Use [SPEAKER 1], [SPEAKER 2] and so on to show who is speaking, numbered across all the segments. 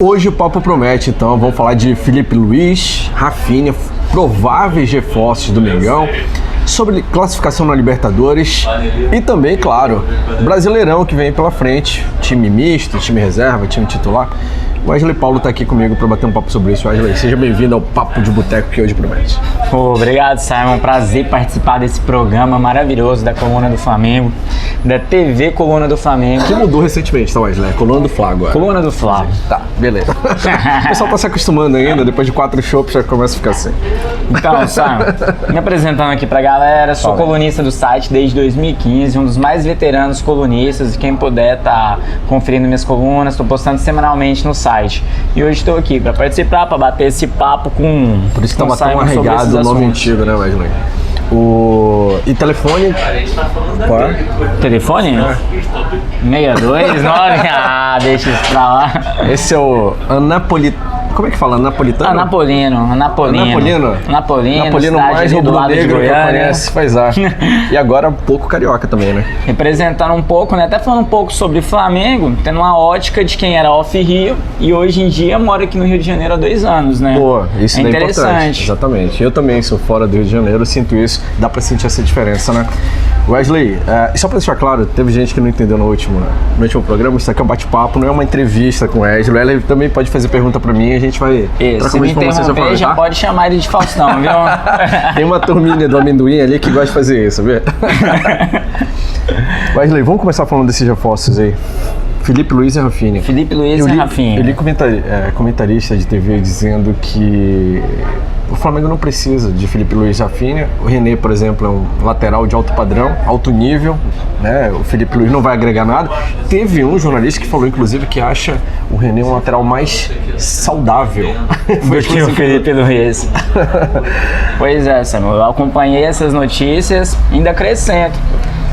[SPEAKER 1] Hoje o papo promete, então vamos falar de Felipe Luiz, Rafinha, prováveis reforços do Mengão, sobre classificação na Libertadores e também, claro, Brasileirão que vem pela frente, time misto, time reserva, time titular. O Wesley Paulo está aqui comigo para bater um papo sobre isso. Wesley, seja bem-vindo ao Papo de Boteco que hoje promete.
[SPEAKER 2] Obrigado, Simon. Prazer participar desse programa maravilhoso da Coluna do Flamengo, da TV Coluna do Flamengo.
[SPEAKER 1] Que mudou recentemente, tá, Wesley? Coluna do Fla agora.
[SPEAKER 2] Coluna do Fla.
[SPEAKER 1] Tá, beleza. O pessoal tá se acostumando ainda, depois de 4 shows já começa a ficar assim.
[SPEAKER 2] Então, Simon, me apresentando aqui pra galera, sou colunista do site desde 2015, um dos mais veteranos colunistas, e quem puder tá conferindo minhas colunas, tô postando semanalmente no site. E hoje estou aqui para participar, para bater esse papo com...
[SPEAKER 1] Por isso que tá tão arregado o nome antigo, né, Wesley? E telefone? Qual é?
[SPEAKER 2] Telefone? 62? Ah, deixa isso pra lá.
[SPEAKER 1] Esse é o Como é que fala? Napolitano?
[SPEAKER 2] Napolino.
[SPEAKER 1] Napolino mais rubro-negro que eu conheço, faz arte. E agora um pouco carioca também, né?
[SPEAKER 2] Representando um pouco, né? Até falando um pouco sobre Flamengo, tendo uma ótica de quem era off-Rio e hoje em dia mora aqui no Rio de Janeiro há 2 anos, né?
[SPEAKER 1] Boa, isso é
[SPEAKER 2] interessante.
[SPEAKER 1] Importante. Exatamente. Eu também sou fora do Rio de Janeiro, sinto isso, dá pra sentir essa diferença, né? Wesley, só pra deixar claro, teve gente que não entendeu no último programa, isso aqui é um bate-papo, não é uma entrevista com o Wesley. O Wesley também pode fazer pergunta pra mim, a gente vai...
[SPEAKER 2] Se me interromper, já pode chamar ele de Faustão, viu?
[SPEAKER 1] Tem uma turminha do amendoim ali que gosta de fazer isso, viu? Wesley, vamos começar falando desses reforços aí. Felipe Luiz e Rafinha.
[SPEAKER 2] Felipe Luiz e Rafinha.
[SPEAKER 1] Eu li comentarista de TV dizendo que o Flamengo não precisa de Felipe Luiz e Rafinha. O René, por exemplo, é um lateral de alto padrão, alto nível, né? O Felipe Luiz não vai agregar nada. Teve um jornalista que falou, inclusive, que acha o René um lateral mais saudável
[SPEAKER 2] do que o Felipe Luiz. Pois é, Samuel, eu acompanhei essas notícias, ainda acrescento.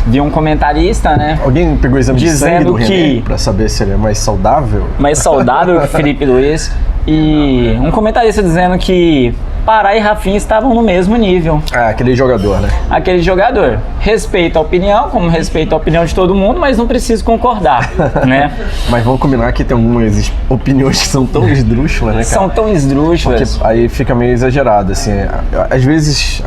[SPEAKER 2] Vi um comentarista, né?
[SPEAKER 1] Alguém pegou o exame de sangue do René
[SPEAKER 2] que
[SPEAKER 1] pra saber se ele é mais saudável?
[SPEAKER 2] Mais saudável que o Felipe Luiz. E um comentarista dizendo que Pará e Rafinha estavam no mesmo nível.
[SPEAKER 1] Aquele jogador, né?
[SPEAKER 2] Aquele jogador. Respeito a opinião, como respeito a opinião de todo mundo, mas não preciso concordar, né?
[SPEAKER 1] Mas vamos combinar que tem algumas opiniões que são tão esdrúxulas, né, cara?
[SPEAKER 2] São tão esdrúxulas.
[SPEAKER 1] Porque aí fica meio exagerado, assim. Às vezes...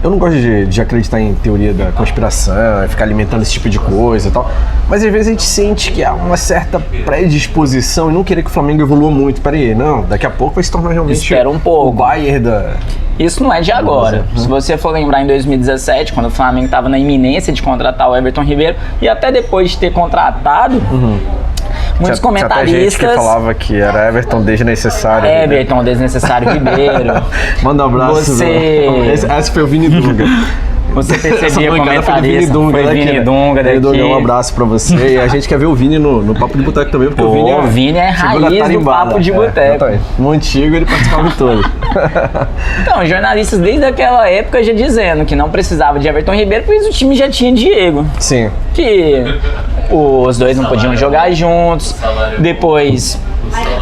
[SPEAKER 1] Eu não gosto de acreditar em teoria da conspiração, ficar alimentando esse tipo de coisa e tal, mas às vezes a gente sente que há uma certa predisposição e não querer que o Flamengo evolua muito. Pera aí, não, daqui a pouco vai se tornar realmente
[SPEAKER 2] Espera um pouco.
[SPEAKER 1] O Bayern da...
[SPEAKER 2] Isso não é de agora. Se você for lembrar em 2017, quando o Flamengo estava na iminência de contratar o Everton Ribeiro, e até depois de ter contratado... Muitos comentaristas...
[SPEAKER 1] Tinha gente que falava que era Everton desnecessário.
[SPEAKER 2] Everton desnecessário Ribeiro.
[SPEAKER 1] Manda um abraço. Esse foi o Vini Dunga.
[SPEAKER 2] Você percebia comentarista, foi Vini Dunga daqui.
[SPEAKER 1] Vini Dunga, um abraço pra você. E a gente quer ver o Vini no Papo de Boteco também, porque o
[SPEAKER 2] Vini é raiz do Papo de Boteco.
[SPEAKER 1] No antigo ele participava de todo.
[SPEAKER 2] Então, jornalistas desde aquela época já dizendo que não precisava de Everton Ribeiro, pois o time já tinha Diego.
[SPEAKER 1] Sim.
[SPEAKER 2] Que os dois não podiam jogar juntos. Depois...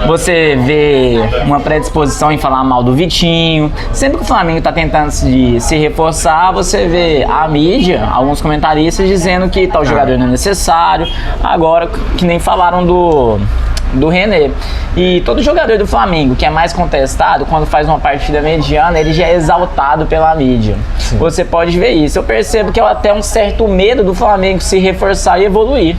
[SPEAKER 2] você vê uma predisposição em falar mal do Vitinho. Sempre que o Flamengo está tentando se reforçar, você vê a mídia, alguns comentaristas dizendo que tal jogador não é necessário. Agora, que nem falaram do René. E todo jogador do Flamengo que é mais contestado, quando faz uma partida mediana, ele já é exaltado pela mídia. Sim. Você pode ver isso. Eu percebo que é até um certo medo do Flamengo se reforçar e evoluir.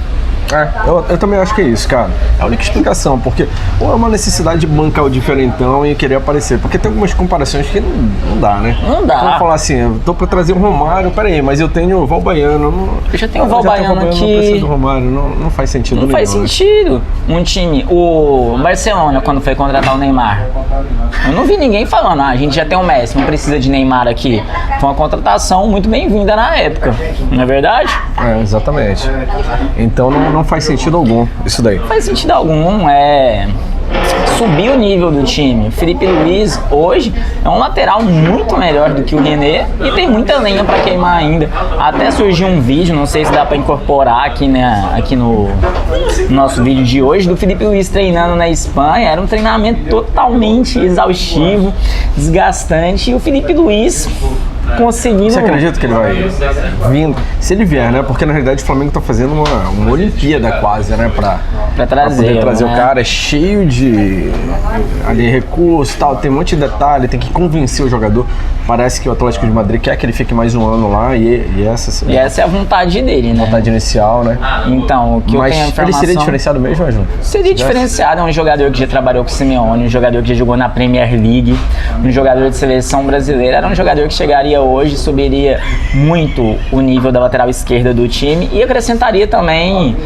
[SPEAKER 1] Eu também acho que é isso, cara. É a única explicação, porque ou é uma necessidade de bancar o diferentão e querer aparecer, porque tem algumas comparações que não dá, né?
[SPEAKER 2] Não dá.
[SPEAKER 1] Vamos falar assim, eu tô pra trazer um Romário, peraí, mas eu tenho o Val Baiano.
[SPEAKER 2] Eu já tenho o Val Baiano aqui.
[SPEAKER 1] Não preciso do Romário, não faz sentido nenhum.
[SPEAKER 2] Não faz sentido. Um time, o Barcelona, quando foi contratar o Neymar, eu não vi ninguém falando, a gente já tem o Messi, não precisa de Neymar aqui. Foi uma contratação muito bem-vinda na época, não é verdade?
[SPEAKER 1] Exatamente. Então não faz sentido algum isso daí.
[SPEAKER 2] Não faz sentido algum, subir o nível do time. Felipe Luiz hoje é um lateral muito melhor do que o René e tem muita lenha para queimar ainda. Até surgiu um vídeo, não sei se dá para incorporar aqui no nosso vídeo de hoje, do Felipe Luiz treinando na Espanha. Era um treinamento totalmente exaustivo, desgastante, e o Felipe Luiz conseguindo...
[SPEAKER 1] Você acredita que ele vai vindo? Se ele vier, né? Porque na realidade o Flamengo tá fazendo uma Olimpíada quase, né? Pra poder trazer,
[SPEAKER 2] né?
[SPEAKER 1] o cara. É cheio de ali, recursos e tal, tem um monte de detalhe, tem que convencer o jogador. Parece que o Atlético de Madrid quer que ele fique mais um ano lá e essa
[SPEAKER 2] é a vontade dele, né?
[SPEAKER 1] Vontade inicial, né?
[SPEAKER 2] Então, o que eu tenho informação...
[SPEAKER 1] Ele seria diferenciado mesmo, João?
[SPEAKER 2] Seria diferenciado, é um jogador que já trabalhou com o Simeone, um jogador que já jogou na Premier League, um jogador de seleção brasileira, era um jogador que chegaria hoje, subiria muito o nível da lateral esquerda do time e acrescentaria também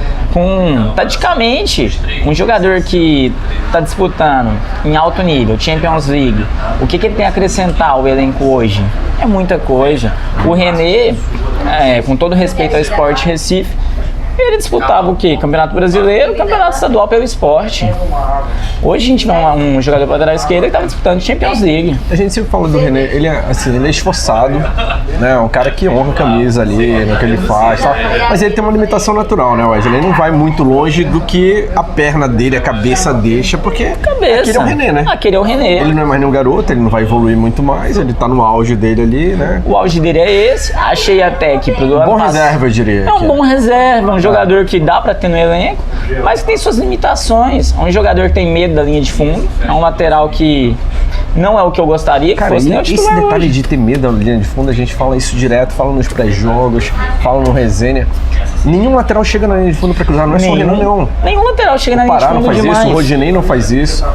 [SPEAKER 2] taticamente, um jogador que está disputando em alto nível, Champions League, o que ele tem a acrescentar ao elenco hoje? É muita coisa. O René, com todo respeito ao Sport Recife, ele disputava o quê? Campeonato Brasileiro, Campeonato Estadual pelo Sport. Hoje a gente vê um jogador para lateral esquerda que estava disputando Champions League.
[SPEAKER 1] A gente sempre fala do René, ele é esforçado, né? Um cara que honra a camisa ali, no que ele faz, tal. Mas ele tem uma limitação natural, né, Wesley? Ele não vai muito longe do que a perna dele, a cabeça deixa, porque aquele é o René, né?
[SPEAKER 2] Aquele é o René.
[SPEAKER 1] Ele não é mais nenhum garoto, ele não vai evoluir muito mais, ele tá no auge dele ali, né?
[SPEAKER 2] O auge dele é esse. Achei até que pro
[SPEAKER 1] bom reserva, eu diria.
[SPEAKER 2] É um bom reserva, um jogador que dá pra ter no elenco, mas que tem suas limitações. É um jogador que tem medo da linha de fundo, é um lateral que não é o que eu gostaria que fosse.
[SPEAKER 1] Esse detalhe de ter medo da linha de fundo, a gente fala isso direto, fala nos pré-jogos, fala no resenha. Nenhum lateral chega na linha de fundo pra cruzar, não é só o Renan, não.
[SPEAKER 2] Nenhum lateral chega na linha de fundo
[SPEAKER 1] não faz
[SPEAKER 2] demais.
[SPEAKER 1] isso, o Rodinei não faz isso.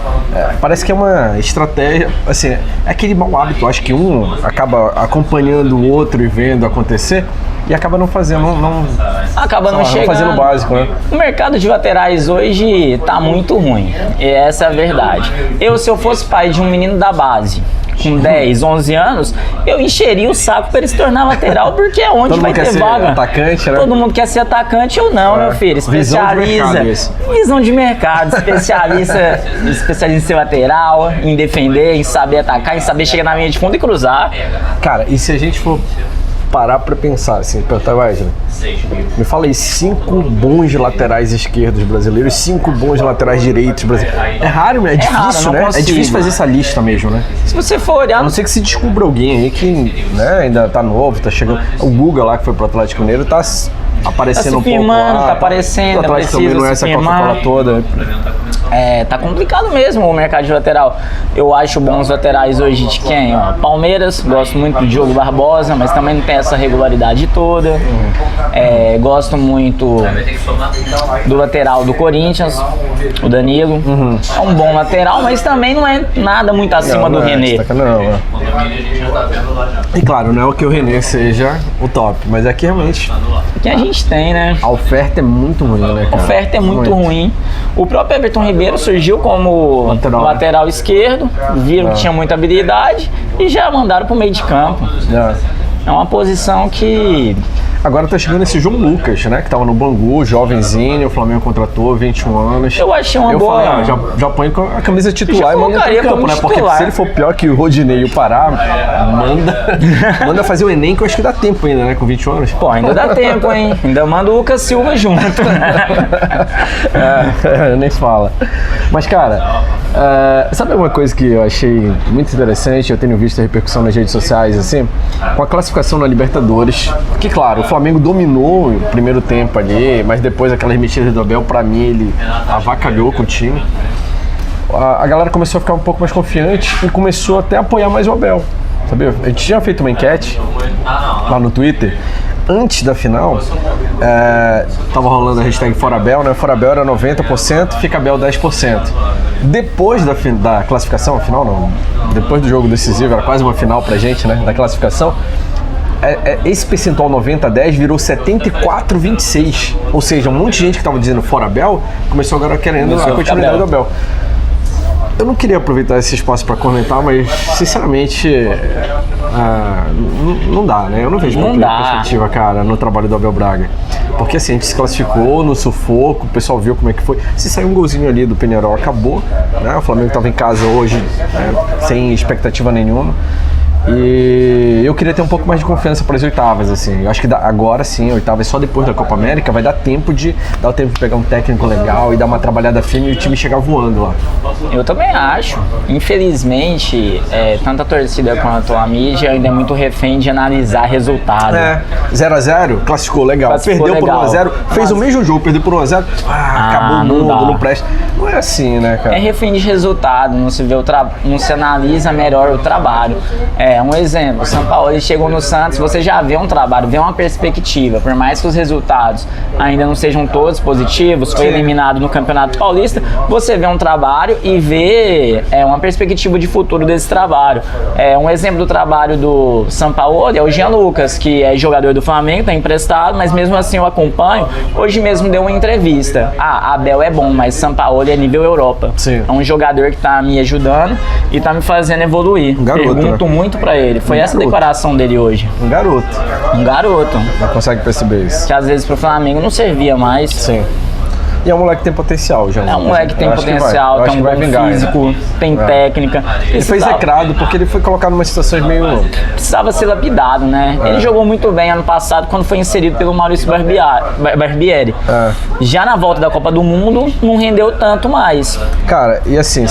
[SPEAKER 1] Parece que é uma estratégia, assim, é aquele mau hábito. Acho que um acaba acompanhando o outro e vendo acontecer e acaba não fazendo,
[SPEAKER 2] acaba não chegando.
[SPEAKER 1] Fazendo o básico, né?
[SPEAKER 2] O mercado de laterais hoje tá muito ruim, e essa é a verdade. Se eu fosse pai de um menino da base, com 10, 11 anos, eu encheria o saco para ele se tornar lateral, porque é onde vai ter vaga.
[SPEAKER 1] Atacante, né?
[SPEAKER 2] Todo mundo quer ser atacante ou não, meu filho. Especializa. Visão de mercado. Especialista em ser lateral, em defender, em saber atacar, em saber chegar na linha de fundo e cruzar.
[SPEAKER 1] Cara, e se a gente for parar pra pensar, assim, perguntar, Wesley, me fala aí 5 bons laterais esquerdos brasileiros, 5 bons laterais direitos brasileiros. É raro, é difícil,
[SPEAKER 2] raro,
[SPEAKER 1] né?
[SPEAKER 2] Consigo.
[SPEAKER 1] É difícil fazer essa lista mesmo, né?
[SPEAKER 2] Se você for olhar...
[SPEAKER 1] A não ser que se descubra alguém aí que, né, ainda tá novo, tá chegando... O Guga lá, que foi pro Atlético Mineiro, tá aparecendo um pouco lá.
[SPEAKER 2] Tá aparecendo,
[SPEAKER 1] o Atlético também não é essa Coca-Cola toda.
[SPEAKER 2] Tá complicado mesmo o mercado de lateral. Eu acho bons laterais hoje de quem? Palmeiras, gosto muito do Diogo Barbosa, mas também não tem essa regularidade toda. Gosto muito do lateral do Corinthians, o Danilo. É um bom lateral, mas também não é nada muito acima do René.
[SPEAKER 1] E claro, não é o que o René seja o top, mas aqui realmente...
[SPEAKER 2] Que a gente tem, né?
[SPEAKER 1] A oferta é muito ruim, né, cara?
[SPEAKER 2] A oferta é muito ruim. O próprio Everton Ribeiro surgiu como lateral esquerdo, viram que tinha muita habilidade e já mandaram pro meio de campo. É uma posição que...
[SPEAKER 1] Agora tá chegando esse João Lucas, né? Que tava no Bangu, jovenzinho, o Flamengo contratou, 21 anos.
[SPEAKER 2] Eu achei uma boa...
[SPEAKER 1] Falei, já põe com a camisa titular e manda pro campo, né? Porque se ele for pior que o Rodinei e o Pará, manda fazer o Enem, que eu acho que dá tempo ainda, né? Com 21 anos.
[SPEAKER 2] Pô, ainda dá tempo, hein? Ainda manda o Lucas Silva junto.
[SPEAKER 1] Nem fala. Mas, cara, sabe uma coisa que eu achei muito interessante? Eu tenho visto a repercussão nas redes sociais, assim, com a classificação na Libertadores. Que, claro, o Flamengo dominou o primeiro tempo ali, mas depois aquelas mexidas do Abel, pra mim, ele avacalhou com o time. A galera começou a ficar um pouco mais confiante e começou até a apoiar mais o Abel, sabia? A gente tinha feito uma enquete lá no Twitter, antes da final, tava rolando a hashtag ForaAbel, né? ForaAbel era 90%, fica Abel 10%. Depois da classificação, final não, depois do jogo decisivo, era quase uma final pra gente, né? Da classificação, esse percentual 90-10 virou 74-26. Ou seja, um monte de gente que estava dizendo fora Abel começou agora querendo a continuidade do Abel. Eu não queria aproveitar esse espaço para comentar, mas sinceramente não dá, né? Eu não vejo muita perspectiva, cara, no trabalho do Abel Braga. Porque assim, a gente se classificou no sufoco, o pessoal viu como é que foi. Se saiu um golzinho ali do Penharol, acabou, né? O Flamengo estava em casa hoje, sem expectativa nenhuma. E eu queria ter um pouco mais de confiança para as oitavas, assim. Eu acho que agora sim, a oitava é só depois da Copa América, vai dar tempo de pegar um técnico legal e dar uma trabalhada firme e o time chegar voando lá.
[SPEAKER 2] Eu também acho. Infelizmente, tanto a torcida quanto a mídia ainda é muito refém de analisar resultado.
[SPEAKER 1] 0x0, classificou legal. Perdeu por 1x0, fez o mesmo jogo, perdeu por 1x0, acabou o mundo, não presta. Não é assim, né, cara?
[SPEAKER 2] É refém de resultado, não se vê não se analisa melhor o trabalho. Um exemplo, o São Paulo ele chegou no Santos, você já vê um trabalho, vê uma perspectiva, por mais que os resultados ainda não sejam todos positivos, foi eliminado no Campeonato Paulista, você vê um trabalho e vê uma perspectiva de futuro desse trabalho. Um exemplo do trabalho do São Paulo é o Jean Lucas, que é jogador do Flamengo, está emprestado, mas mesmo assim eu acompanho. Hoje mesmo deu uma entrevista. Abel é bom, mas São Paulo é nível Europa.
[SPEAKER 1] Sim.
[SPEAKER 2] É um jogador que está me ajudando e está me fazendo evoluir.
[SPEAKER 1] Um garoto,
[SPEAKER 2] Pergunto muito pra ele. Foi essa declaração dele hoje.
[SPEAKER 1] Um garoto.
[SPEAKER 2] Não
[SPEAKER 1] consegue perceber isso.
[SPEAKER 2] Que às vezes pro Flamengo não servia mais.
[SPEAKER 1] Sim. E é um moleque que tem potencial, já.
[SPEAKER 2] É um moleque que tem potencial, tem um bom físico, tem técnica.
[SPEAKER 1] Ele foi execrado porque ele foi colocado em umas situações meio...
[SPEAKER 2] Precisava ser lapidado, né? Ele jogou muito bem ano passado quando foi inserido pelo Maurício Barbieri. Já na volta da Copa do Mundo, não rendeu tanto mais.
[SPEAKER 1] Cara, e assim,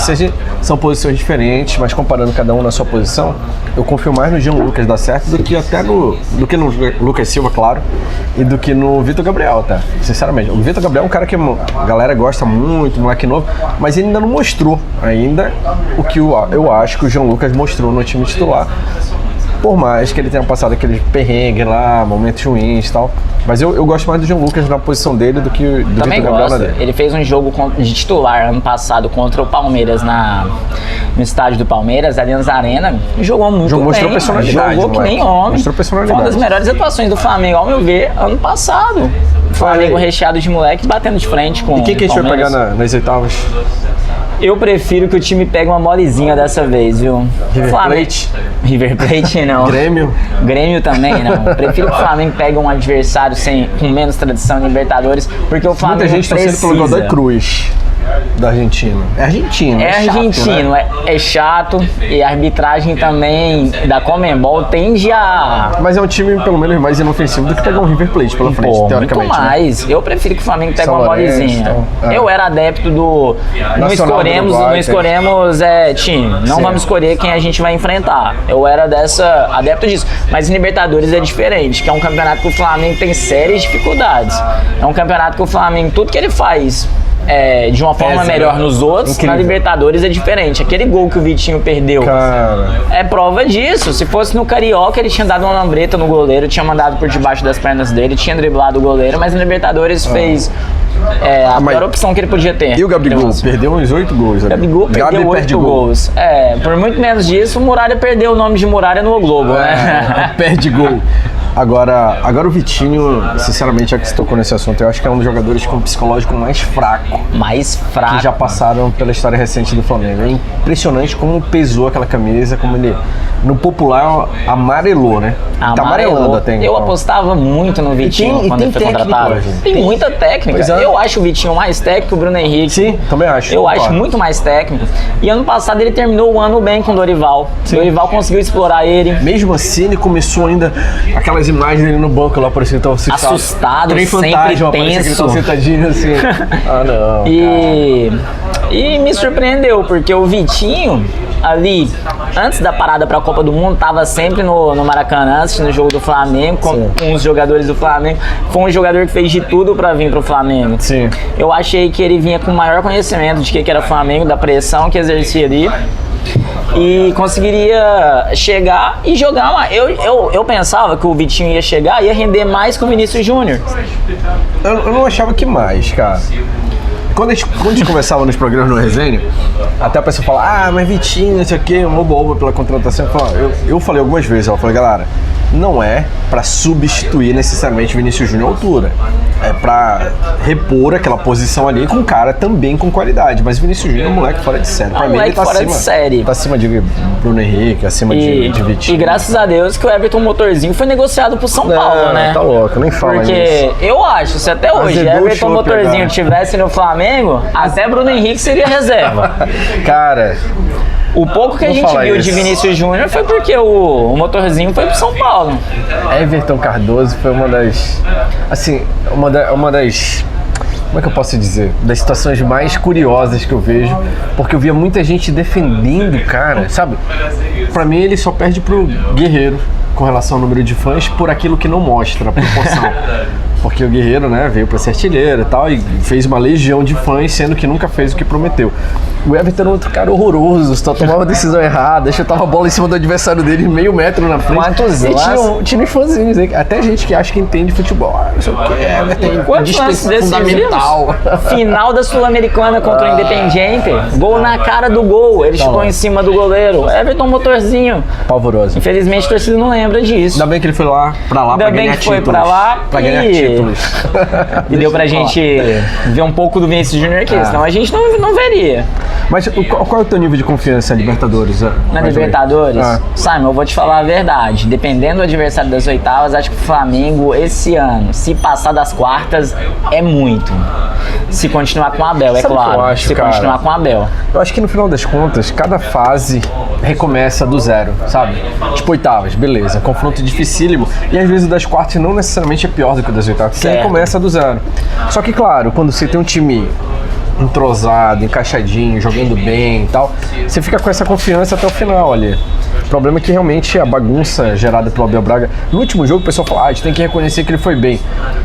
[SPEAKER 1] são posições diferentes, mas comparando cada um na sua posição, eu confio mais no Jean Lucas dar certo do que até no Lucas Silva, claro, e do que no Vitor Gabriel, tá? Sinceramente. O Vitor Gabriel é um cara que a galera gosta muito, moleque novo, mas ele ainda não mostrou o que eu acho que o Jean Lucas mostrou no time titular. Por mais que ele tenha passado aqueles perrengues lá, momentos ruins e tal. Mas eu gosto mais do Jean Lucas na posição dele do que do Vitor Gabriel na dele.
[SPEAKER 2] Ele fez um jogo de titular ano passado contra o Palmeiras no estádio do Palmeiras, Allianz Arena. Jogou muito bem.
[SPEAKER 1] Mostrou personalidade.
[SPEAKER 2] Jogou que nem homem.
[SPEAKER 1] Mostrou personalidade.
[SPEAKER 2] Foi uma das melhores atuações do Flamengo, ao meu ver, ano passado. O Flamengo recheado de moleques batendo de frente com o
[SPEAKER 1] Palmeiras. E quem que a gente vai pegar nas oitavas?
[SPEAKER 2] Eu prefiro que o time pegue uma molezinha dessa vez, viu? River Plate não. Grêmio também não. Prefiro que o Flamengo pegue um adversário com menos tradição em Libertadores, porque o Flamengo
[SPEAKER 1] muita gente
[SPEAKER 2] precisa.
[SPEAKER 1] Pelo Godoy Cruz. Da Argentina. É argentino.
[SPEAKER 2] Argentino,
[SPEAKER 1] né?
[SPEAKER 2] É chato e a arbitragem também da Conmebol tende a...
[SPEAKER 1] Mas é um time pelo menos mais inofensivo do que pegar um River Plate pela frente, teoricamente.
[SPEAKER 2] Muito mais. Né? Eu prefiro que o Flamengo pegue uma molezinha. Eu era adepto do... Não escolhemos time. Não vamos escolher quem a gente vai enfrentar. Eu era adepto disso. Mas em Libertadores é diferente, que é um campeonato que o Flamengo tem sérias dificuldades. É um campeonato que o Flamengo, tudo que ele faz... de uma forma melhor nos outros, incrível. Na Libertadores é diferente. Aquele gol que o Vitinho perdeu é prova disso. Se fosse no Carioca, ele tinha dado uma lambreta no goleiro, tinha mandado por debaixo das pernas dele, tinha driblado o goleiro, mas na Libertadores fez a melhor opção que ele podia ter.
[SPEAKER 1] E o Gabigol? Perdeu uns 8 gols.
[SPEAKER 2] O Gabigol perdeu 8 gols. Por muito menos disso, o Muralha perdeu o nome de Muralha no Globo, né?
[SPEAKER 1] Perde gol. Agora o Vitinho, sinceramente, já que você tocou nesse assunto, eu acho que é um dos jogadores com o psicológico mais fraco. Que já passaram pela história recente do Flamengo. É impressionante como pesou aquela camisa, como ele, no popular, amarelou, né? Tá amarelando até.
[SPEAKER 2] Eu apostava muito no Vitinho quando ele foi contratado. Tem muita técnica. Eu acho o Vitinho mais técnico que o Bruno Henrique.
[SPEAKER 1] Sim, também acho.
[SPEAKER 2] Eu acho muito mais técnico. E ano passado ele terminou o ano bem com o Dorival. O Dorival conseguiu explorar ele.
[SPEAKER 1] Mesmo assim, ele começou ainda aquelas imagens dele no banco lá, parecia que ele tava
[SPEAKER 2] assustado, sempre tenso.
[SPEAKER 1] Sentadinho assim. Não.
[SPEAKER 2] E me surpreendeu, porque o Vitinho, ali, antes da parada pra Copa do Mundo, tava sempre no Maracanã, assistindo o jogo do Flamengo, com os jogadores do Flamengo. Foi um jogador que fez de tudo pra vir pro Flamengo.
[SPEAKER 1] Sim.
[SPEAKER 2] Eu achei que ele vinha com maior conhecimento de que era Flamengo, da pressão que exercia ali. E conseguiria chegar e jogar lá. Eu pensava que o Vitinho ia chegar e ia render mais que o Vinícius Júnior.
[SPEAKER 1] Eu não achava que mais, cara. Quando a gente conversava nos programas no Resenha, até a pessoa fala, mas Vitinho, não sei o que, um oba-oba pela contratação. Eu falei algumas vezes, eu falei, galera, não é pra substituir necessariamente Vinícius Júnior à altura. É pra repor aquela posição ali com um cara também com qualidade. Mas Vinícius Júnior é um moleque fora de série. Pra mim ele tá
[SPEAKER 2] fora de série.
[SPEAKER 1] Tá acima de Bruno Henrique, acima de Vitinho.
[SPEAKER 2] E graças a Deus que o Everton Motorzinho foi negociado pro São Paulo, né?
[SPEAKER 1] Tá louco, nem fala
[SPEAKER 2] Porque
[SPEAKER 1] nisso.
[SPEAKER 2] Eu acho, se até hoje Everton Motorzinho tivesse no Flamengo, até Bruno Henrique seria reserva.
[SPEAKER 1] Cara...
[SPEAKER 2] O pouco que a
[SPEAKER 1] Vou
[SPEAKER 2] gente
[SPEAKER 1] falar
[SPEAKER 2] viu de
[SPEAKER 1] isso.
[SPEAKER 2] Vinícius Júnior foi porque o motorzinho foi pro São Paulo.
[SPEAKER 1] Everton Cardoso foi uma das, assim, uma das, como é que eu posso dizer, das situações mais curiosas que eu vejo, porque eu via muita gente defendendo o cara, sabe? Pra mim ele só perde pro Guerreiro com relação ao número de fãs por aquilo que não mostra a proporção. Porque o Guerreiro, né, veio pra ser artilheiro e tal, e fez uma legião de fãs, sendo que nunca fez o que prometeu. O Everton era outro cara horroroso, só tomava decisão errada, chutava a bola em cima do adversário dele, meio metro na frente.
[SPEAKER 2] Quantos
[SPEAKER 1] E
[SPEAKER 2] lances?
[SPEAKER 1] tinha uns fãzinhos, hein? Até gente que acha que entende futebol. Ah, não sei o que, Everton,
[SPEAKER 2] Quantos lances
[SPEAKER 1] fundamental.
[SPEAKER 2] Final da Sul-Americana contra o Independiente. Gol na cara do gol. Ele chutou em cima do goleiro. Everton motorzinho.
[SPEAKER 1] Pavoroso.
[SPEAKER 2] Infelizmente a torcida não lembra disso.
[SPEAKER 1] Ainda bem que ele foi lá, pra
[SPEAKER 2] Ainda
[SPEAKER 1] pra
[SPEAKER 2] bem
[SPEAKER 1] ganhar
[SPEAKER 2] que foi
[SPEAKER 1] títulos.
[SPEAKER 2] pra lá
[SPEAKER 1] Pra ganhar
[SPEAKER 2] e-
[SPEAKER 1] títulos.
[SPEAKER 2] E deu pra gente ver um pouco do Vinícius Júnior aqui, senão a gente não veria.
[SPEAKER 1] Mas qual é o teu nível de confiança na Libertadores?
[SPEAKER 2] Na
[SPEAKER 1] Mais
[SPEAKER 2] Libertadores,
[SPEAKER 1] ou menos?
[SPEAKER 2] Simon, eu vou te falar a verdade. Dependendo do adversário das oitavas, acho que o Flamengo, esse ano, se passar das quartas, é muito. Se continuar com o Abel, é
[SPEAKER 1] Sabe o que
[SPEAKER 2] claro.
[SPEAKER 1] eu acho,
[SPEAKER 2] se
[SPEAKER 1] cara?
[SPEAKER 2] continuar com o Abel.
[SPEAKER 1] Eu acho que no final das contas, cada fase recomeça do zero, sabe? Tipo oitavas, beleza, confronto dificílimo. E às vezes o das quartas não necessariamente é pior do que o das oitavas, porque
[SPEAKER 2] Certo.
[SPEAKER 1] recomeça do zero. Só que claro, quando você tem um time entrosado, encaixadinho, jogando bem e tal, você fica com essa confiança até o final ali. O problema é que realmente a bagunça gerada pelo Abel Braga, no último jogo o pessoal falou, a gente tem que reconhecer que ele foi bem.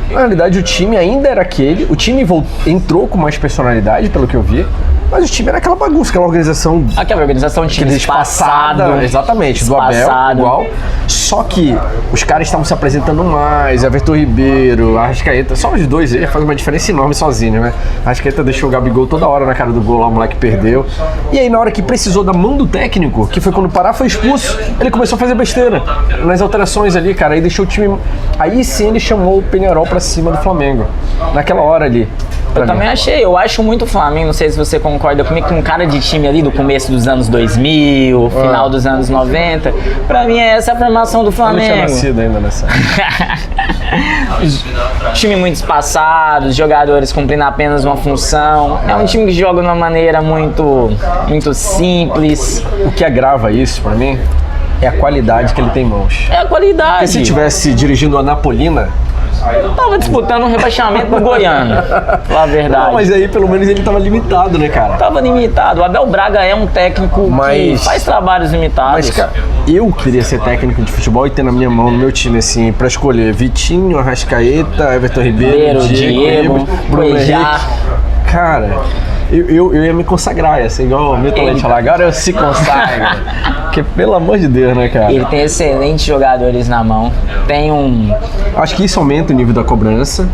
[SPEAKER 1] Na realidade o time ainda era aquele, o time entrou com mais personalidade, pelo que eu vi, mas o time era aquela bagunça, aquela organização
[SPEAKER 2] Aquela organização de time espaçado.
[SPEAKER 1] exatamente, do Abel,
[SPEAKER 2] espaçado.
[SPEAKER 1] igual. Só que os caras estavam se apresentando mais, Everton Ribeiro, Arrascaeta, só os dois aí faz uma diferença enorme sozinho, né? Arrascaeta deixou o Gabigol toda hora na cara do gol lá, o moleque perdeu. E aí na hora que precisou da mão do técnico, que foi quando o Pará foi expulso, ele começou a fazer besteira nas alterações ali, cara, aí deixou o time... Aí sim ele chamou o Peñarol pra cima do Flamengo, naquela hora ali.
[SPEAKER 2] Eu também achei, eu acho muito o Flamengo, não sei se você concorda comigo, com cara de time ali do começo dos anos 2000, final dos anos 90. Pra mim é essa a formação do
[SPEAKER 1] Eu não tinha
[SPEAKER 2] Flamengo.
[SPEAKER 1] nascido ainda nessa.
[SPEAKER 2] Time muito espaçado, os jogadores cumprindo apenas uma função. É um time que joga de uma maneira muito simples.
[SPEAKER 1] O que agrava isso pra mim é a qualidade que ele tem em mãos.
[SPEAKER 2] É a qualidade.
[SPEAKER 1] Porque se tivesse dirigindo a Napolina,
[SPEAKER 2] Eu tava disputando um rebaixamento do Goiano, pra falar a verdade.
[SPEAKER 1] não, mas aí pelo menos ele tava limitado, né, cara?
[SPEAKER 2] Tava limitado. O Abel Braga é um técnico que
[SPEAKER 1] Mas-
[SPEAKER 2] faz trabalhos limitados.
[SPEAKER 1] Mas, cara, eu queria ser técnico de futebol e ter na minha mão, no meu time, assim, pra escolher Vitinho, Arrascaeta, Everton Ribeiro,
[SPEAKER 2] Diego,
[SPEAKER 1] Bruno
[SPEAKER 2] Cuejá.
[SPEAKER 1] Henrique. Cara, eu ia me consagrar, assim, igual o Milton Leite lá. Agora eu se consagra. Porque, pelo amor de Deus, né, cara?
[SPEAKER 2] Ele tem excelentes jogadores na mão. Tem um...
[SPEAKER 1] Acho que isso aumenta o nível da cobrança.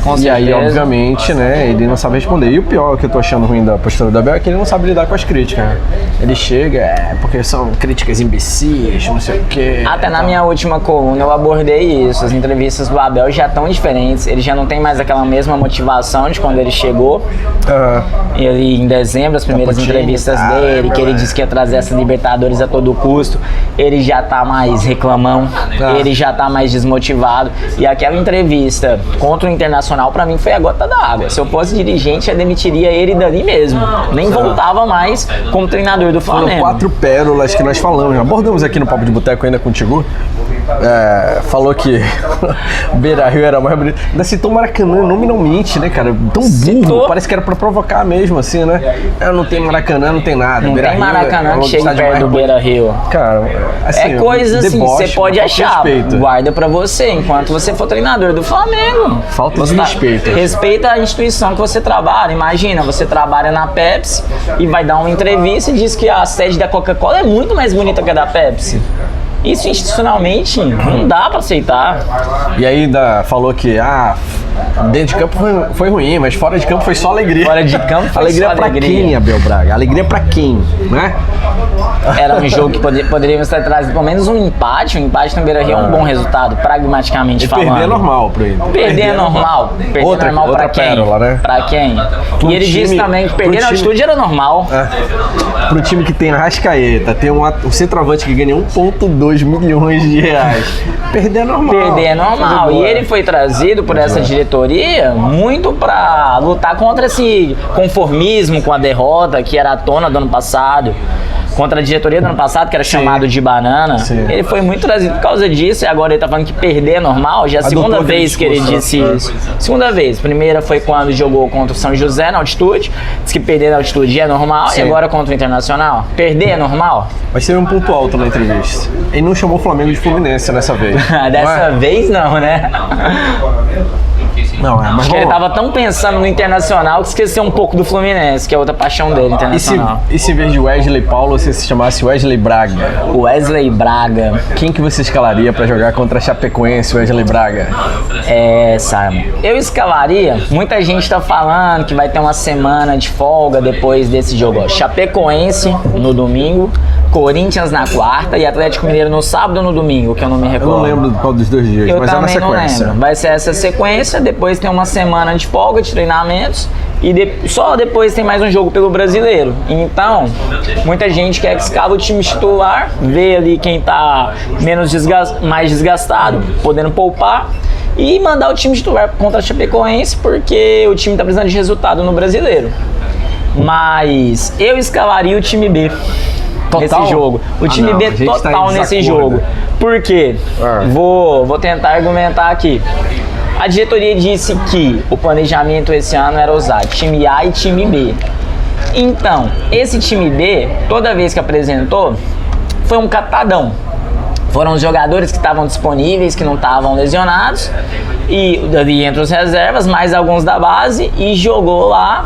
[SPEAKER 2] Com
[SPEAKER 1] E aí,
[SPEAKER 2] certeza.
[SPEAKER 1] obviamente, né, ele não sabe responder. E o pior que eu tô achando ruim da postura do Abel é que ele não sabe lidar com as críticas, né? Ele chega, porque são críticas imbecis, não sei o quê.
[SPEAKER 2] Até na minha última coluna eu abordei isso. As entrevistas do Abel já estão diferentes. Ele já não tem mais aquela mesma motivação de quando ele chegou.
[SPEAKER 1] Aham.
[SPEAKER 2] Ele, em dezembro, as primeiras
[SPEAKER 1] pro time,
[SPEAKER 2] entrevistas
[SPEAKER 1] tá,
[SPEAKER 2] dele, que ele disse que ia trazer essa Libertadores a todo custo, ele já tá mais reclamão, ele já tá mais desmotivado. E aquela entrevista contra o Internacional, pra mim, foi a gota d'água. Se eu fosse dirigente, eu demitiria ele dali mesmo. Nem voltava mais como treinador do
[SPEAKER 1] Foram
[SPEAKER 2] Flamengo.
[SPEAKER 1] 4 pérolas que nós falamos. Abordamos aqui no Papo de Boteco ainda contigo. Falou que Beira-Rio era mais bonito. Ainda citou Maracanã nominalmente, né, cara? Tão burro.
[SPEAKER 2] Citou.
[SPEAKER 1] Parece que era pra provocar mesmo, assim, né? Não tem Maracanã, não tem nada.
[SPEAKER 2] Não tem
[SPEAKER 1] Beira-Rio
[SPEAKER 2] Maracanã
[SPEAKER 1] o
[SPEAKER 2] que chegue
[SPEAKER 1] estádio
[SPEAKER 2] perto
[SPEAKER 1] mais
[SPEAKER 2] do
[SPEAKER 1] bonito.
[SPEAKER 2] Beira-Rio.
[SPEAKER 1] Cara, assim,
[SPEAKER 2] É coisa assim,
[SPEAKER 1] deboche,
[SPEAKER 2] você pode
[SPEAKER 1] falta de
[SPEAKER 2] achar,
[SPEAKER 1] respeito.
[SPEAKER 2] guarda pra você, enquanto você for treinador do Flamengo.
[SPEAKER 1] Falta de
[SPEAKER 2] Você
[SPEAKER 1] respeito.
[SPEAKER 2] Respeita a instituição que você trabalha. Imagina, você trabalha na Pepsi e vai dar uma entrevista e diz que a sede da Coca-Cola é muito mais bonita que a da Pepsi. Isso institucionalmente não dá pra aceitar.
[SPEAKER 1] E aí ainda falou que, dentro de campo foi ruim, mas fora de campo foi só alegria.
[SPEAKER 2] Fora de campo foi
[SPEAKER 1] alegria
[SPEAKER 2] só
[SPEAKER 1] pra
[SPEAKER 2] alegria.
[SPEAKER 1] quem, Abel Braga? Alegria pra quem, né?
[SPEAKER 2] Era um jogo que poderíamos ter trazido pelo menos um empate. Um empate no Beira-Rio é um bom resultado, pragmaticamente
[SPEAKER 1] E
[SPEAKER 2] falando.
[SPEAKER 1] perder é normal pra ele.
[SPEAKER 2] Perder é normal. Perder
[SPEAKER 1] Outra-
[SPEAKER 2] é normal
[SPEAKER 1] outra
[SPEAKER 2] pra quem?
[SPEAKER 1] pérola, né?
[SPEAKER 2] Pra quem?
[SPEAKER 1] Pro
[SPEAKER 2] E ele
[SPEAKER 1] time-
[SPEAKER 2] disse também que
[SPEAKER 1] pro
[SPEAKER 2] perder na
[SPEAKER 1] time-
[SPEAKER 2] altitude era normal.
[SPEAKER 1] Pro time que tem Arrascaeta, tem um centroavante que ganha 1,2 milhões de reais. Perder é normal.
[SPEAKER 2] Perder é normal.
[SPEAKER 1] Fazer
[SPEAKER 2] E
[SPEAKER 1] boa.
[SPEAKER 2] ele foi trazido por essa diretoria muito pra lutar contra esse conformismo com a derrota que era a tona do ano passado. contra a diretoria do ano passado, que era chamado de banana.
[SPEAKER 1] Sim.
[SPEAKER 2] Ele foi muito trazido por causa disso, e agora ele tá falando que perder é normal. Já é a segunda vez que ele disse isso. Segunda vez. Primeira foi quando jogou contra o São José na altitude, disse que perder na altitude é normal. Sim. E agora contra o Internacional, perder é normal?
[SPEAKER 1] Mas teve um ponto alto na entrevista. Ele não chamou o Flamengo de Fluminense nessa vez.
[SPEAKER 2] Dessa vez não, né?
[SPEAKER 1] Não, mas
[SPEAKER 2] acho que ele tava tão pensando no Internacional que esqueceu um pouco do Fluminense, que é outra paixão dele, Internacional.
[SPEAKER 1] E se em vez de Wesley Paulo, você se chamasse Wesley Braga?
[SPEAKER 2] Wesley Braga.
[SPEAKER 1] Quem que você escalaria pra jogar contra a Chapecoense, Wesley Braga?
[SPEAKER 2] Simon. Eu escalaria, muita gente tá falando que vai ter uma semana de folga depois desse jogo. Ó. Chapecoense no domingo, Corinthians na quarta e Atlético Mineiro no sábado ou no domingo, que eu não me recordo.
[SPEAKER 1] Eu não lembro qual dos dois dias, mas é na sequência.
[SPEAKER 2] Não lembro. Vai ser essa sequência, depois tem uma semana de folga, de treinamentos e só depois tem mais um jogo pelo Brasileiro. Então, muita gente quer que escala o time titular, vê ali quem tá mais desgastado, podendo poupar e mandar o time titular contra a Chapecoense, porque o time tá precisando de resultado no Brasileiro. Mas eu escalaria o time B. Total? Nesse jogo. O time B total nesse jogo. Por quê? Vou tentar argumentar aqui. A diretoria disse que o planejamento esse ano era usar time A e time B. Então, esse time B, toda vez que apresentou, foi um catadão. Foram os jogadores que estavam disponíveis, que não estavam lesionados, e ali entre os reservas, mais alguns da base, e jogou lá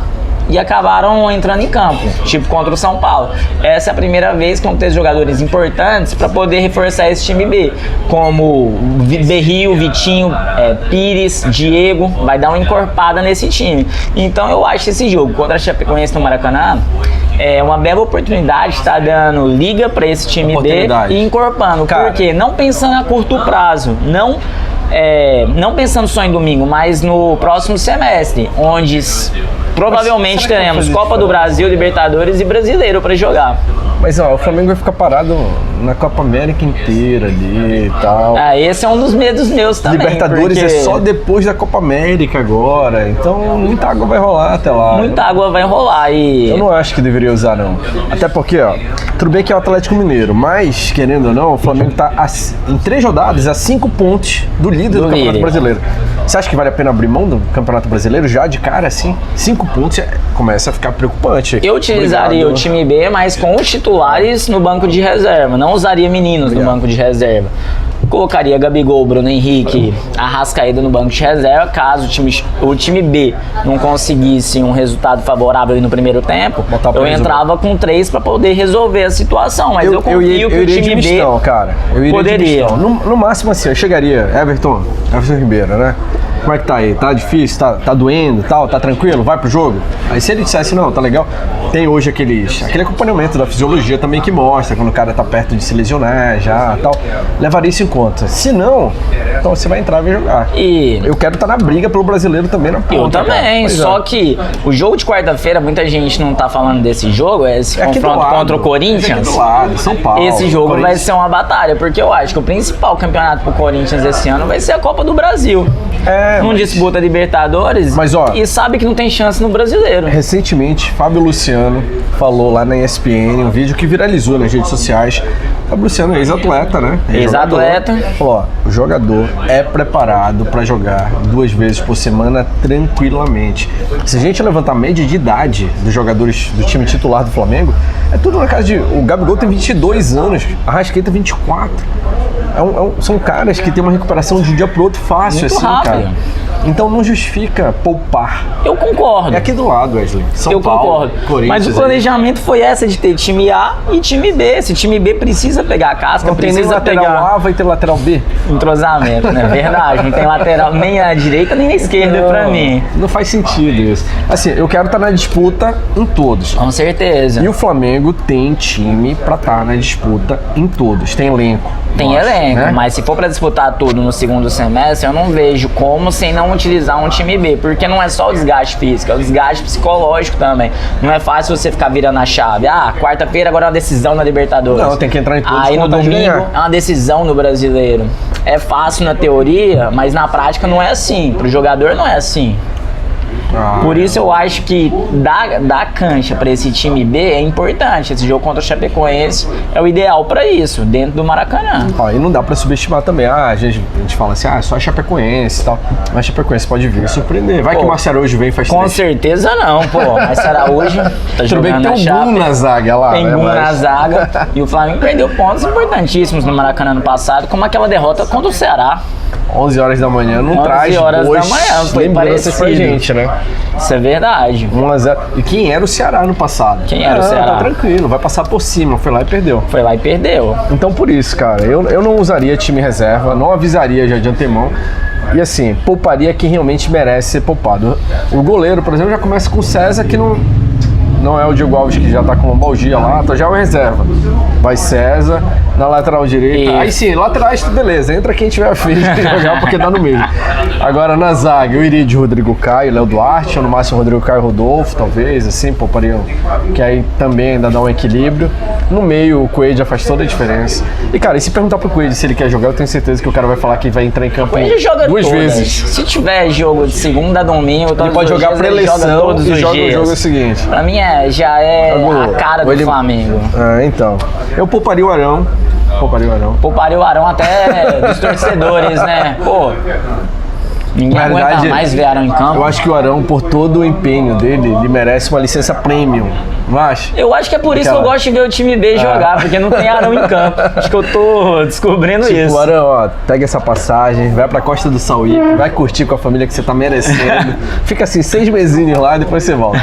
[SPEAKER 2] e acabaram entrando em campo, tipo contra o São Paulo. Essa é a primeira vez que vão ter jogadores importantes para poder reforçar esse time B, como Berrio, Vitinho, Pires, Diego, vai dar uma encorpada nesse time. Então eu acho esse jogo contra a Chapecoense no Maracanã é uma bela oportunidade, está dando liga para esse time B e encorpando, porque não pensando a curto prazo, não pensando só em domingo, mas no próximo semestre, onde provavelmente teremos Copa do Brasil, Libertadores e Brasileiro para jogar.
[SPEAKER 1] Mas o Flamengo vai ficar parado na Copa América inteira ali e tal.
[SPEAKER 2] Esse é um dos medos meus também.
[SPEAKER 1] Libertadores é só depois da Copa América agora, então muita água vai rolar até lá.
[SPEAKER 2] Muita água vai rolar e...
[SPEAKER 1] Eu não acho que deveria usar, não. Até porque, tudo bem que é o Atlético Mineiro, mas, querendo ou não, o Flamengo tá em 3 rodadas a 5 pontos do líder do Campeonato Brasileiro. Você acha que vale a pena abrir mão do Campeonato Brasileiro já de cara, assim? 5 pontos começa a ficar preocupante.
[SPEAKER 2] Eu utilizaria o time B, mas com os titulares no banco de reserva. Não usaria meninos no banco de reserva. Colocaria Gabigol, Bruno Henrique, Arrascaeta no banco de reserva, caso o time B não conseguisse um resultado favorável no primeiro tempo, eu entrava com 3 para poder resolver a situação, mas eu confio que o time B poderia.
[SPEAKER 1] No máximo assim, eu chegaria, Everton Ribeiro, né? Como é que tá aí? Tá difícil? Tá doendo? Tá tranquilo? Vai pro jogo? Aí se ele dissesse, não, tá legal. Tem hoje aquele acompanhamento da fisiologia também que mostra quando o cara tá perto de se lesionar já tal. Levaria isso em conta. Se não, então você vai entrar e vai jogar. E eu quero estar na briga pelo brasileiro também na ponta.
[SPEAKER 2] Eu também, só que o jogo de quarta-feira, muita gente não tá falando desse jogo, esse confronto contra o Corinthians.
[SPEAKER 1] Do lado, São Paulo.
[SPEAKER 2] Esse jogo vai ser uma batalha, porque eu acho que o principal campeonato pro Corinthians esse ano vai ser a Copa do Brasil. Não disputa Libertadores e sabe que não tem chance no Brasileiro.
[SPEAKER 1] Recentemente, Fábio Luciano falou lá na ESPN, um vídeo que viralizou nas redes sociais. Fábio Luciano é ex-atleta, né?
[SPEAKER 2] Ex-atleta.
[SPEAKER 1] Falou, o jogador é preparado para jogar 2 vezes por semana tranquilamente. Se a gente levantar a média de idade dos jogadores do time titular do Flamengo, é tudo na casa de... O Gabigol tem 22 anos, a Arrascaeta 24. São caras que têm uma recuperação de um dia pro outro fácil,
[SPEAKER 2] muito
[SPEAKER 1] assim,
[SPEAKER 2] rápido.
[SPEAKER 1] cara. Então não justifica poupar.
[SPEAKER 2] Eu concordo.
[SPEAKER 1] É aqui do lado, Wesley. São Paulo,
[SPEAKER 2] concordo.
[SPEAKER 1] Corinthians.
[SPEAKER 2] Mas o planejamento foi essa de ter time A e time B. Esse time B precisa pegar a casca,
[SPEAKER 1] não
[SPEAKER 2] precisa
[SPEAKER 1] tem nem lateral
[SPEAKER 2] pegar...
[SPEAKER 1] A, vai ter lateral B.
[SPEAKER 2] Entrosamento, né? Verdade. Não tem lateral nem à direita nem à esquerda pra mim.
[SPEAKER 1] Não faz sentido isso. Assim, eu quero estar na disputa em todos.
[SPEAKER 2] Com certeza.
[SPEAKER 1] E o Flamengo tem time pra estar na disputa em todos. Tem elenco.
[SPEAKER 2] Tem elenco, né? Mas se for pra disputar tudo no segundo semestre, eu não vejo como sem não utilizar um time B, porque não é só o desgaste físico, é o desgaste psicológico também. Não é fácil você ficar virando a chave. Quarta-feira agora é uma decisão na Libertadores.
[SPEAKER 1] Não, tem que entrar em todos.
[SPEAKER 2] Aí no domingo é uma decisão no Brasileiro. É fácil na teoria, mas na prática não é assim. Pro jogador não é assim. Por isso eu acho que dar cancha para esse time B é importante. Esse jogo contra o Chapecoense é o ideal para isso, dentro do Maracanã.
[SPEAKER 1] Ó, e não dá pra subestimar também. A gente fala assim, só a Chapecoense e tal. Mas a Chapecoense pode vir surpreender. Vai que o Márcio Araújo vem e faz
[SPEAKER 2] Com
[SPEAKER 1] 3.
[SPEAKER 2] certeza não, pô. Márcio Araújo tá
[SPEAKER 1] Tudo bem que
[SPEAKER 2] jogando
[SPEAKER 1] tem
[SPEAKER 2] na
[SPEAKER 1] um
[SPEAKER 2] Chape.
[SPEAKER 1] Boom na zaga lá.
[SPEAKER 2] Tem
[SPEAKER 1] né,
[SPEAKER 2] Boom
[SPEAKER 1] mas-
[SPEAKER 2] na zaga. E o Flamengo perdeu pontos importantíssimos no Maracanã no passado, como aquela derrota contra o Ceará.
[SPEAKER 1] 11 horas da manhã não
[SPEAKER 2] 11
[SPEAKER 1] traz
[SPEAKER 2] horas da
[SPEAKER 1] boas
[SPEAKER 2] manhã, foi
[SPEAKER 1] lembranças pra
[SPEAKER 2] parecido.
[SPEAKER 1] gente, né?
[SPEAKER 2] Isso é verdade.
[SPEAKER 1] 1-0. E quem era o Ceará no passado?
[SPEAKER 2] Quem era o Ceará?
[SPEAKER 1] Tá tranquilo, vai passar por cima. Foi lá e perdeu.
[SPEAKER 2] Foi lá e perdeu.
[SPEAKER 1] Então por isso, cara, eu não usaria time reserva, não avisaria já de antemão. E assim, pouparia quem realmente merece ser poupado. O goleiro, por exemplo, já começa com o César, que não é o Diego Alves que já tá com lombalgia lá, então já é o reserva. Vai César, na lateral direita.
[SPEAKER 2] E-
[SPEAKER 1] Aí sim, laterais, beleza, entra quem tiver afim de jogar, porque dá no mesmo. Agora na zaga, eu iria de Rodrigo Caio, Léo Duarte, ou no máximo Rodrigo Caio e Rodolfo, talvez, assim, poupariam, que aí também ainda dá um equilíbrio. No meio, o Coelho já faz toda a diferença. E cara, e se perguntar pro Coelho se ele quer jogar, eu tenho certeza que o cara vai falar que vai entrar em campo
[SPEAKER 2] Ele joga
[SPEAKER 1] duas
[SPEAKER 2] todas.
[SPEAKER 1] vezes.
[SPEAKER 2] Se tiver jogo de segunda a domingo,
[SPEAKER 1] Ele pode jogar pré-eleição
[SPEAKER 2] todos
[SPEAKER 1] e
[SPEAKER 2] os
[SPEAKER 1] joga o
[SPEAKER 2] dias.
[SPEAKER 1] jogo seguinte.
[SPEAKER 2] Pra mim já é a cara do Flamengo.
[SPEAKER 1] Então. Eu pouparia o Arão.
[SPEAKER 2] Pouparia o Arão até dos torcedores, né? Pô, ninguém
[SPEAKER 1] Na
[SPEAKER 2] aguenta
[SPEAKER 1] verdade,
[SPEAKER 2] mais ver Arão em campo.
[SPEAKER 1] Eu acho que o Arão, por todo o empenho dele, ele merece uma licença premium. Não acha?
[SPEAKER 2] Eu acho que é por isso que eu gosto de ver o time B jogar, porque não tem Arão em campo. Acho que eu tô descobrindo
[SPEAKER 1] Tipo,
[SPEAKER 2] isso.
[SPEAKER 1] Arão, ó, pega essa passagem, vai pra Costa do Sauípe, vai curtir com a família que você tá merecendo. Fica assim, 6 mesinhos lá e depois você volta.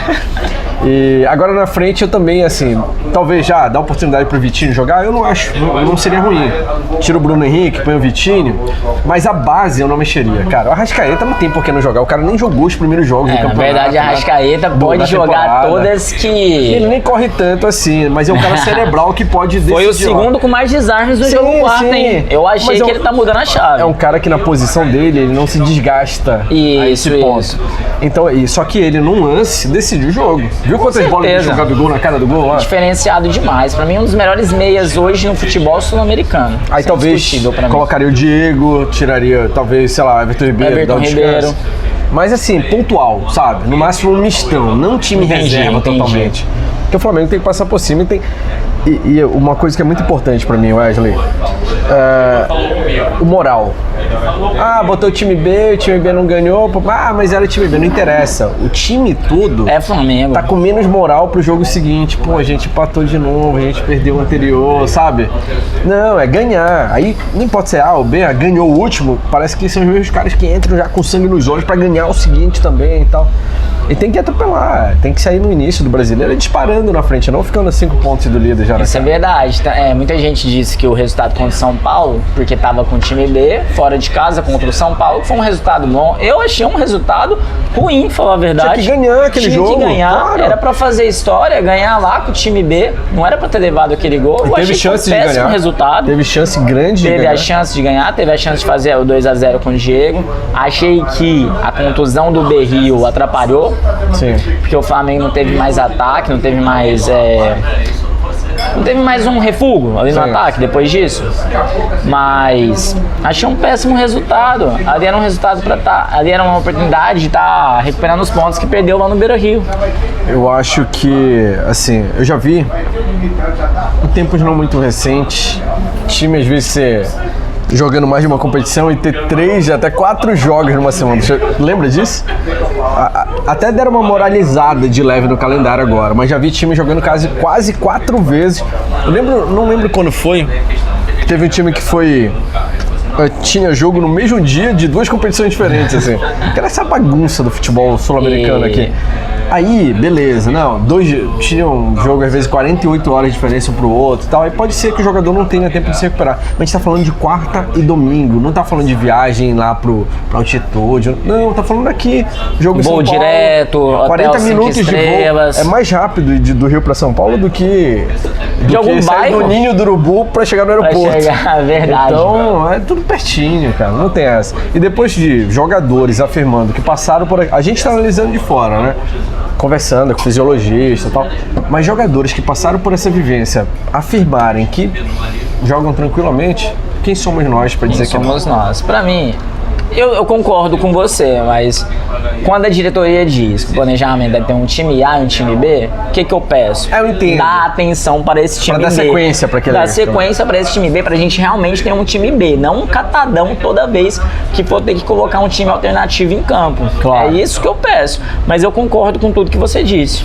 [SPEAKER 1] E agora na frente eu também, assim, talvez já dá oportunidade pro Vitinho jogar, eu não acho, não seria ruim. Tira o Bruno Henrique, põe o Vitinho, mas a base eu não mexeria. Cara, o Arrascaeta não tem por que não jogar, o cara nem jogou os primeiros jogos do
[SPEAKER 2] Na
[SPEAKER 1] campeonato.
[SPEAKER 2] verdade, a
[SPEAKER 1] né?
[SPEAKER 2] Arrascaeta
[SPEAKER 1] Da
[SPEAKER 2] pode jogar
[SPEAKER 1] temporada.
[SPEAKER 2] todas que...
[SPEAKER 1] Ele nem corre tanto assim, mas é um cara cerebral que pode decidir.
[SPEAKER 2] Foi o segundo com mais desarmes no
[SPEAKER 1] Sim,
[SPEAKER 2] jogo 4,
[SPEAKER 1] sim.
[SPEAKER 2] hein? Eu achei
[SPEAKER 1] Mas
[SPEAKER 2] que ele tá mudando a chave.
[SPEAKER 1] É um cara que na posição dele, ele não se desgasta a esse ponto.
[SPEAKER 2] Isso.
[SPEAKER 1] Então, só que ele, num lance, decidiu o jogo. Viu quantas bolas ele
[SPEAKER 2] certeza.
[SPEAKER 1] jogou Gabigol na cara do gol lá?
[SPEAKER 2] Diferenciado demais. Pra mim, um dos melhores meias hoje no futebol sul-americano.
[SPEAKER 1] Aí
[SPEAKER 2] Isso é
[SPEAKER 1] talvez
[SPEAKER 2] indiscutível pra mim.
[SPEAKER 1] colocaria o Diego, tiraria, talvez, sei lá, Everton Ribeiro.
[SPEAKER 2] Everton
[SPEAKER 1] dá um descanso.
[SPEAKER 2] Ribeiro.
[SPEAKER 1] Mas assim, pontual, sabe? No máximo um mistão, não time
[SPEAKER 2] Entendi,
[SPEAKER 1] reserva
[SPEAKER 2] entendi.
[SPEAKER 1] totalmente. Porque o Flamengo tem que passar por cima e tem... E uma coisa que é muito importante pra mim, Wesley, o moral. Botou o time B não ganhou, mas era o time B, não interessa. O time todo
[SPEAKER 2] É Flamengo.
[SPEAKER 1] tá com menos moral pro jogo seguinte. Pô, a gente empatou de novo, a gente perdeu o anterior, sabe? Não, é ganhar. Aí não importa se é A ou B, ganhou o último, parece que são os mesmos caras que entram já com sangue nos olhos pra ganhar o seguinte também e tal. E tem que atropelar, tem que sair no início do brasileiro disparando na frente, não ficando a 5 pontos do líder já.
[SPEAKER 2] Isso é verdade. Muita gente disse que o resultado contra o São Paulo, porque tava com o time B, fora de casa contra o São Paulo, foi um resultado bom. Eu achei um resultado ruim, pra falar a verdade.
[SPEAKER 1] Tinha que ganhar aquele jogo.
[SPEAKER 2] Tinha que ganhar.
[SPEAKER 1] Claro.
[SPEAKER 2] Era pra fazer história, ganhar lá com o time B. Não era pra ter levado aquele gol. Eu
[SPEAKER 1] Teve
[SPEAKER 2] achei
[SPEAKER 1] chance
[SPEAKER 2] que foi um
[SPEAKER 1] de
[SPEAKER 2] péssimo
[SPEAKER 1] ganhar.
[SPEAKER 2] resultado.
[SPEAKER 1] Teve chance grande de
[SPEAKER 2] Teve
[SPEAKER 1] ganhar.
[SPEAKER 2] a chance de ganhar, teve a chance de fazer o 2-0 com o Diego. Achei que a contusão do Berrio atrapalhou.
[SPEAKER 1] Sim.
[SPEAKER 2] Porque o Flamengo não teve mais ataque, não teve mais um refúgio ali no
[SPEAKER 1] Sim.
[SPEAKER 2] ataque depois disso. Mas achei um péssimo resultado. Ali era um resultado ali era uma oportunidade de estar recuperando os pontos que perdeu lá no Beira-Rio.
[SPEAKER 1] Eu acho que, assim, eu já vi em tempos não muito recentes, time às vezes ser jogando mais de uma competição e ter 3, até 4 jogos numa semana. Você lembra disso? Até deram uma moralizada de leve no calendário agora, mas já vi time jogando quase 4 vezes. Não lembro quando foi. Teve um time que tinha jogo no mesmo dia de 2 competições diferentes, assim. Que era essa bagunça do futebol sul-americano aqui. Aí, beleza, tinha um jogo às vezes 48 horas de diferença um pro outro e tal. Aí pode ser que o jogador não tenha tempo de se recuperar. Mas a gente tá falando de quarta e domingo, não tá falando de viagem lá pra altitude. Não, tá falando aqui, jogo em São
[SPEAKER 2] Voo
[SPEAKER 1] Paulo.
[SPEAKER 2] direto,
[SPEAKER 1] 40
[SPEAKER 2] hotel 5
[SPEAKER 1] minutos de voo.
[SPEAKER 2] estrelas.
[SPEAKER 1] É mais rápido do Rio pra São Paulo do que
[SPEAKER 2] algum
[SPEAKER 1] sair do
[SPEAKER 2] bairro?
[SPEAKER 1] Ninho do Urubu pra chegar no aeroporto.
[SPEAKER 2] Verdade.
[SPEAKER 1] Então, é tudo pertinho, cara, não tem essa. E depois de jogadores afirmando que passaram por aqui, a gente tá analisando de fora, né? Conversando com fisiologista e tal, mas jogadores que passaram por essa vivência afirmarem que jogam tranquilamente, quem somos nós pra dizer que não?
[SPEAKER 2] Somos nós. Pra mim, Eu concordo com você, mas quando a diretoria diz que o planejamento deve ter um time A e um time B, o que eu peço?
[SPEAKER 1] Eu entendo.
[SPEAKER 2] Dá atenção para esse time
[SPEAKER 1] pra
[SPEAKER 2] B.
[SPEAKER 1] Dar sequência para aquele.
[SPEAKER 2] Dá sequência para esse time B, pra gente realmente ter um time B, não um catadão toda vez que for ter que colocar um time alternativo em campo.
[SPEAKER 1] Claro.
[SPEAKER 2] É isso que eu peço, mas eu concordo com tudo que você disse.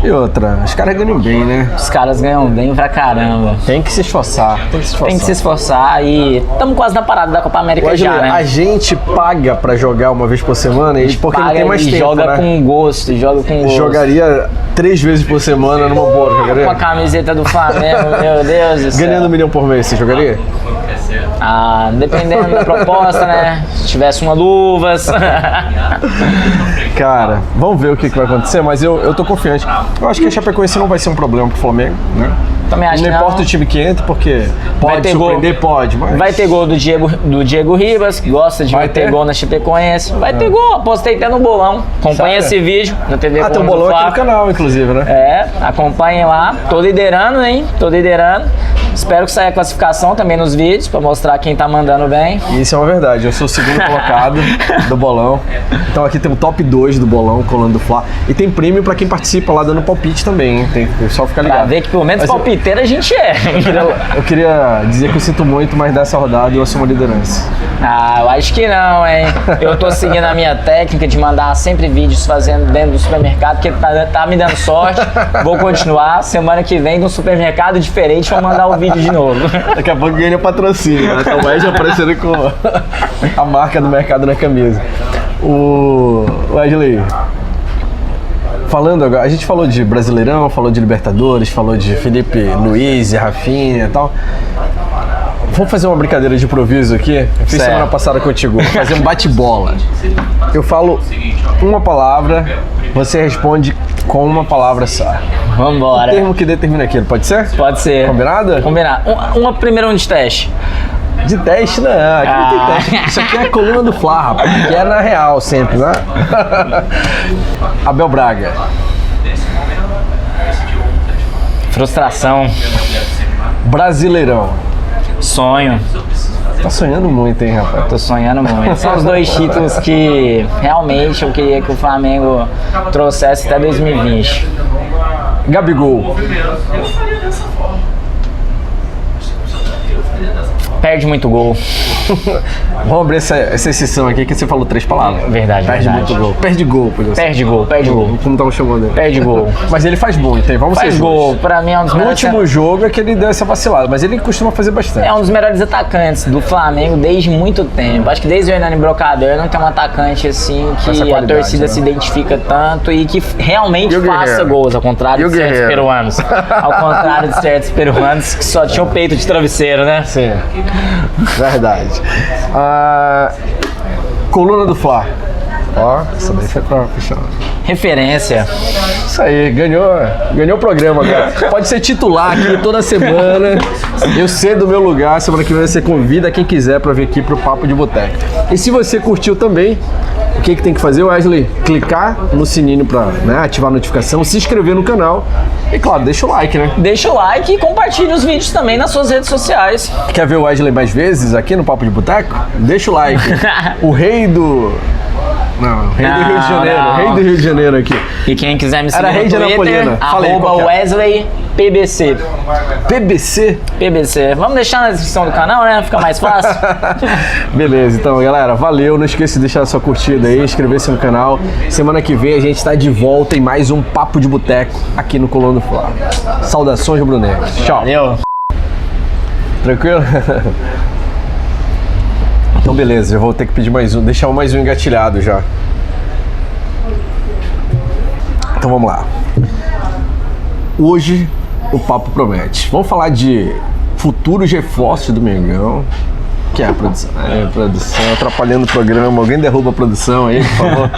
[SPEAKER 1] E outra, os caras ganham bem, né?
[SPEAKER 2] Os caras ganham bem pra caramba.
[SPEAKER 1] Tem que se esforçar,
[SPEAKER 2] Tem que se esforçar e estamos quase na parada da Copa América já, né?
[SPEAKER 1] A gente paga pra jogar uma vez por semana e porque não tem mais tempo,
[SPEAKER 2] joga
[SPEAKER 1] né?
[SPEAKER 2] com gosto, joga com gosto.
[SPEAKER 1] Jogaria 3 vezes por semana numa boa, jogaria?
[SPEAKER 2] Com a camiseta do Flamengo, meu Deus do céu.
[SPEAKER 1] Ganhando 1 milhão por mês, você jogaria?
[SPEAKER 2] Dependendo da proposta, né? Se tivesse uma luvas.
[SPEAKER 1] Cara, vamos ver o que vai acontecer, mas eu tô confiante. Eu acho que a Chapecoense não vai ser um problema pro Flamengo, né?
[SPEAKER 2] Também acho
[SPEAKER 1] não
[SPEAKER 2] que
[SPEAKER 1] importa o time que entra, porque pode surpreender, pode, mas...
[SPEAKER 2] Vai ter gol do Diego Ribas, que gosta de ter gol na Chapecoense. Vai ter gol, apostei até no bolão. Acompanha esse vídeo na TV
[SPEAKER 1] tem um bolão aqui no canal, inclusive, né?
[SPEAKER 2] Acompanhem lá. Tô liderando, hein? Tô liderando. Espero que saia a classificação também nos vídeos, pra mostrar quem tá mandando bem.
[SPEAKER 1] Isso é uma verdade, eu sou o segundo colocado do bolão. Então aqui tem o top 2 do bolão, colando do Fla. E tem prêmio pra quem participa lá dando palpite também, hein? Tem que só ficar ligado.
[SPEAKER 2] Pra ver que pelo menos palpiteiro a gente é.
[SPEAKER 1] Eu queria dizer que eu sinto muito, mas dessa rodada eu assumo a liderança.
[SPEAKER 2] Eu acho que não, hein? Eu tô seguindo a minha técnica de mandar sempre vídeos fazendo dentro do supermercado, porque tá me dando sorte. Vou continuar. Semana que vem, num supermercado diferente, vou mandar o vídeo de novo.
[SPEAKER 1] Daqui a pouco ganha patrocínio, né? Então vai já aparecendo com a marca do mercado na camisa. O Wesley, falando agora, a gente falou de Brasileirão, falou de Libertadores, falou de Felipe Luiz e Rafinha e tal. Vamos fazer uma brincadeira de improviso aqui? Eu fiz semana passada contigo. Fazer um bate-bola. Eu falo uma palavra, você responde com uma palavra só.
[SPEAKER 2] Vambora.
[SPEAKER 1] O termo que determina aquilo, pode ser?
[SPEAKER 2] Pode ser.
[SPEAKER 1] Combinado?
[SPEAKER 2] Combinado. Primeiro de teste.
[SPEAKER 1] De teste não, aqui não tem teste. Isso aqui é a coluna do Fla, rapaz, que é na real sempre, né? Abel Braga.
[SPEAKER 2] Frustração.
[SPEAKER 1] Brasileirão.
[SPEAKER 2] Sonho.
[SPEAKER 1] Tá sonhando muito, hein, rapaz?
[SPEAKER 2] Tô sonhando muito. São os 2 títulos que realmente eu queria que o Flamengo trouxesse até 2020.
[SPEAKER 1] Gabigol.
[SPEAKER 2] Perde muito gol.
[SPEAKER 1] Vamos abrir essa exceção aqui, que você falou 3 palavras.
[SPEAKER 2] Verdade,
[SPEAKER 1] Perde muito gol. Perde gol, por exemplo.
[SPEAKER 2] Perde gol, perde gol.
[SPEAKER 1] Como estavam chamando ele?
[SPEAKER 2] Perde gol.
[SPEAKER 1] Mas ele faz muito, hein? Vamos
[SPEAKER 2] faz
[SPEAKER 1] ser
[SPEAKER 2] gol.
[SPEAKER 1] justos.
[SPEAKER 2] Pra mim é um dos
[SPEAKER 1] No
[SPEAKER 2] melhores...
[SPEAKER 1] último jogo é que ele deu essa vacilada, mas ele costuma fazer bastante.
[SPEAKER 2] É um dos melhores atacantes do Flamengo desde muito tempo. Acho que desde o Hernani Brocador não tem um atacante assim que a torcida se identifica tanto e que realmente faça gols, ao contrário de certos peruanos. Ao contrário de certos peruanos que só tinham peito de travesseiro, né?
[SPEAKER 1] Sim, verdade. Coluna do Fla. Ó, essa daí foi pra fechar.
[SPEAKER 2] Referência.
[SPEAKER 1] Isso aí, ganhou o programa agora. Pode ser titular aqui toda semana. Eu sei do meu lugar, semana que vem você convida quem quiser pra vir aqui pro Papo de Boteco. E se você curtiu também, o que tem que fazer, Wesley? Clicar no sininho pra ativar a notificação, se inscrever no canal e, claro, deixa o like, né?
[SPEAKER 2] Deixa o like e compartilhe os vídeos também nas suas redes sociais.
[SPEAKER 1] Quer ver o Wesley mais vezes aqui no Papo de Boteco? Deixa o like. O rei do... Não, rei do Rio de Janeiro.
[SPEAKER 2] Não.
[SPEAKER 1] Rei do Rio de Janeiro aqui.
[SPEAKER 2] E quem quiser me seguir
[SPEAKER 1] Era
[SPEAKER 2] no Twitter, @WesleyPBC.
[SPEAKER 1] PBC?
[SPEAKER 2] PBC. Vamos deixar na descrição do canal, né? Fica mais fácil.
[SPEAKER 1] Beleza, então galera, valeu. Não esqueça de deixar a sua curtida aí, inscrever-se no canal. Semana que vem a gente tá de volta em mais um Papo de Boteco aqui no Coluna do Fla. Saudações rubro-negras. Tchau.
[SPEAKER 2] Valeu.
[SPEAKER 1] Tranquilo? Então beleza, eu vou ter que pedir mais um, deixar mais um engatilhado já. Então vamos lá. Hoje o papo promete. Vamos falar de futuros reforços do Mengão. Que é a produção? É, produção, atrapalhando o programa. Alguém derruba a produção aí, por favor.